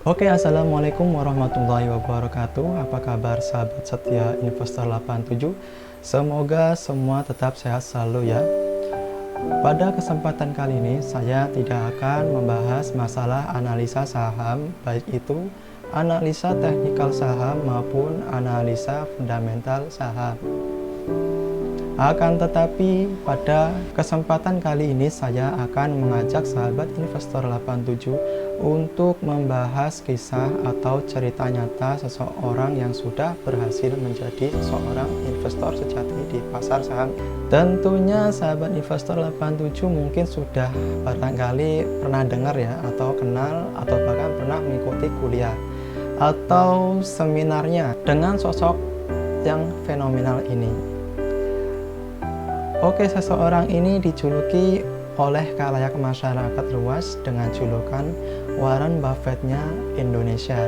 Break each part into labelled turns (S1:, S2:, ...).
S1: Assalamualaikum warahmatullahi wabarakatuh. Apa kabar sahabat setia Investor 87? Semoga semua tetap sehat selalu ya. Pada kesempatan kali ini saya tidak akan membahas masalah analisa saham, baik itu analisa teknikal saham maupun analisa fundamental saham. Akan tetapi pada kesempatan kali ini saya akan mengajak sahabat Investor 87 untuk membahas kisah atau cerita nyata seseorang yang sudah berhasil menjadi seorang investor sejati di pasar saham. Tentunya sahabat Investor 87 mungkin sudah barangkali pernah dengar ya, atau kenal, atau bahkan pernah mengikuti kuliah atau seminarnya dengan sosok yang fenomenal ini. Seseorang ini dijuluki oleh khalayak masyarakat luas dengan julukan Warren Buffett-nya Indonesia.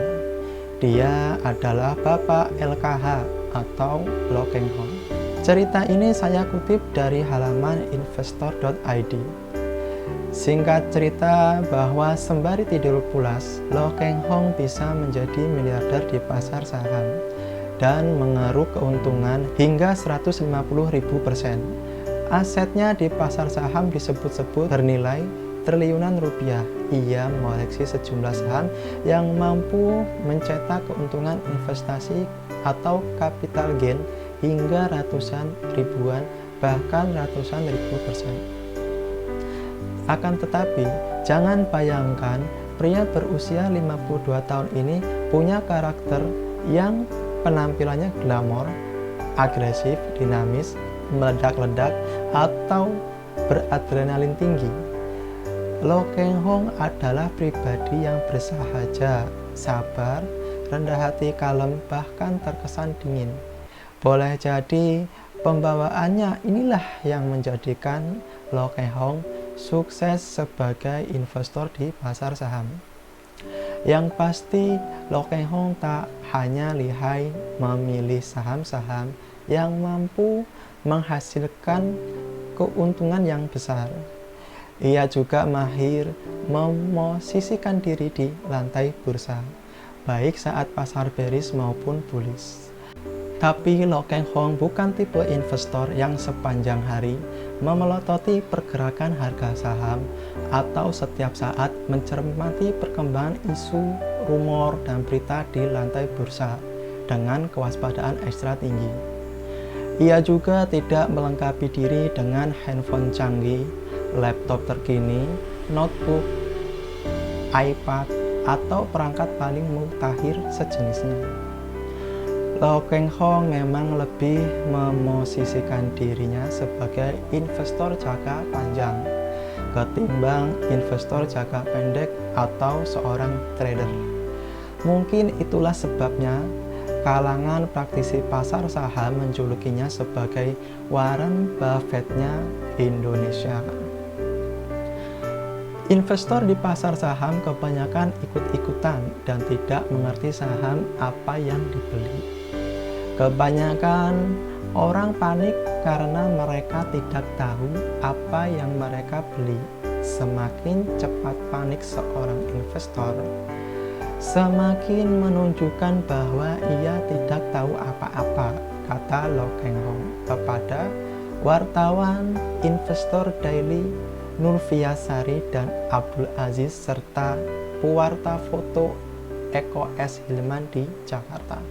S1: Dia adalah Bapak LKH atau Lo Keng Hong. Cerita ini saya kutip dari halaman investor.id. Singkat cerita bahwa sembari tidur pulas, Lo Keng Hong bisa menjadi miliarder di pasar saham dan mengeruk keuntungan hingga 150.000%. Asetnya di pasar saham disebut-sebut bernilai triliunan rupiah. Ia mengoleksi sejumlah saham yang mampu mencetak keuntungan investasi atau capital gain hingga ratusan ribuan, bahkan ratusan ribu persen. Akan tetapi, jangan bayangkan pria berusia 52 tahun ini punya karakter yang penampilannya glamor, agresif, dinamis, meledak-ledak, atau beradrenalin tinggi. Lo Keng Hong adalah pribadi yang bersahaja, sabar, rendah hati, kalem, bahkan terkesan dingin. Boleh jadi pembawaannya inilah yang menjadikan Lo Keng Hong sukses sebagai investor di pasar saham. Yang pasti, Lo Keng Hong tak hanya lihai memilih saham-saham yang mampu menghasilkan keuntungan yang besar. Ia juga mahir memosisikan diri di lantai bursa, baik saat pasar bearish maupun bullish. Tapi Lo Keng Hong bukan tipe investor yang sepanjang hari memelototi pergerakan harga saham atau setiap saat mencermati perkembangan isu, rumor, dan berita di lantai bursa dengan kewaspadaan ekstra tinggi. Ia juga tidak melengkapi diri dengan handphone canggih, laptop terkini, notebook, iPad, atau perangkat paling mutakhir sejenisnya. Lo Keng Hong memang lebih memosisikan dirinya sebagai investor jangka panjang ketimbang investor jangka pendek atau seorang trader. Mungkin itulah sebabnya kalangan praktisi pasar saham menjulukinya sebagai Warren Buffett-nya Indonesia. Investor di pasar saham kebanyakan ikut-ikutan dan tidak mengerti saham apa yang dibeli. Kebanyakan orang panik karena mereka tidak tahu apa yang mereka beli. Semakin cepat panik seorang investor, semakin menunjukkan bahwa ia tidak tahu apa-apa, kata Lo Keng Hong kepada wartawan Investor Daily Nurfiasari dan Abdul Aziz serta pewarta foto Eko S. Hilman di Jakarta.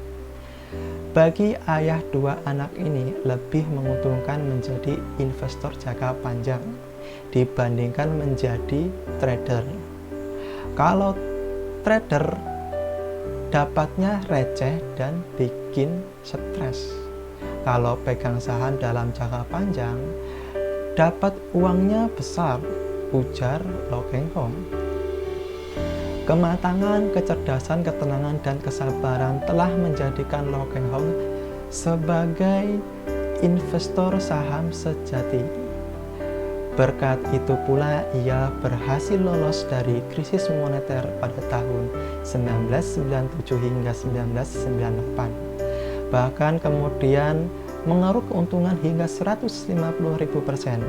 S1: Bagi ayah dua anak ini lebih menguntungkan menjadi investor jangka panjang dibandingkan menjadi trader. Kalau trader dapatnya receh dan bikin stres. Kalau pegang saham dalam jangka panjang, dapat uangnya besar, ujar Lo Keng Hong. Kematangan, kecerdasan, ketenangan, dan kesabaran telah menjadikan Lo Keng Hong sebagai investor saham sejati. Berkat itu pula ia berhasil lolos dari krisis moneter pada tahun 1997 hingga 1998. Bahkan kemudian mengeruk keuntungan hingga 150.000%.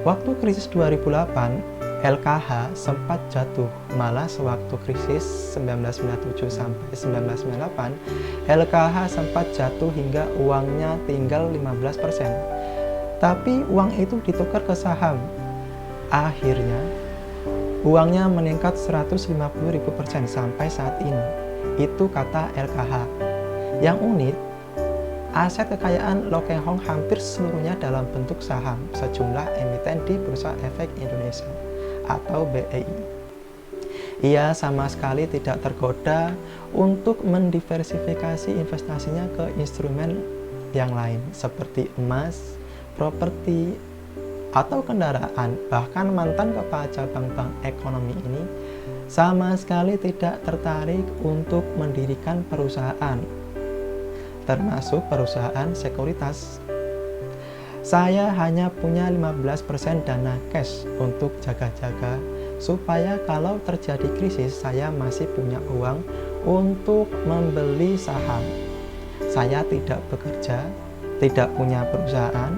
S1: Waktu krisis 2008, LKH sempat jatuh, malah sewaktu krisis 1997 sampai 1998, LKH sempat jatuh hingga uangnya tinggal 15%. Tapi uang itu ditukar ke saham. Akhirnya, uangnya meningkat 150.000% sampai saat ini. Itu kata LKH. Yang unik, aset kekayaan Lo Keng Hong hampir seluruhnya dalam bentuk saham sejumlah emiten di Bursa Efek Indonesia atau BEI. Ia sama sekali tidak tergoda untuk mendiversifikasi investasinya ke instrumen yang lain seperti emas, properti, atau kendaraan. Bahkan mantan kepala cabang bank ekonomi ini sama sekali tidak tertarik untuk mendirikan perusahaan, termasuk perusahaan sekuritas. Saya hanya punya 15% dana cash untuk jaga-jaga supaya kalau terjadi krisis saya masih punya uang untuk membeli saham. Saya tidak bekerja, tidak punya perusahaan,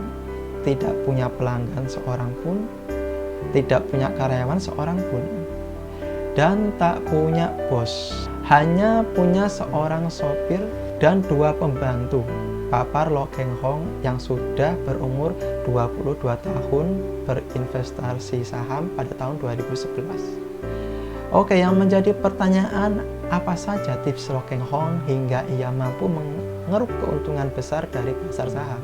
S1: tidak punya pelanggan seorang pun, tidak punya karyawan seorang pun, dan tak punya bos. Hanya punya seorang sopir dan 2 pembantu, papar Lo Keng Hong yang sudah berumur 22 tahun berinvestasi saham pada tahun 2011. Oke, yang menjadi pertanyaan, apa saja tips Lo Keng Hong hingga ia mampu mengeruk keuntungan besar dari pasar saham?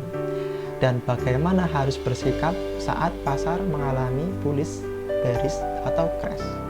S1: Dan bagaimana harus bersikap saat pasar mengalami bullish, bearish, atau crash?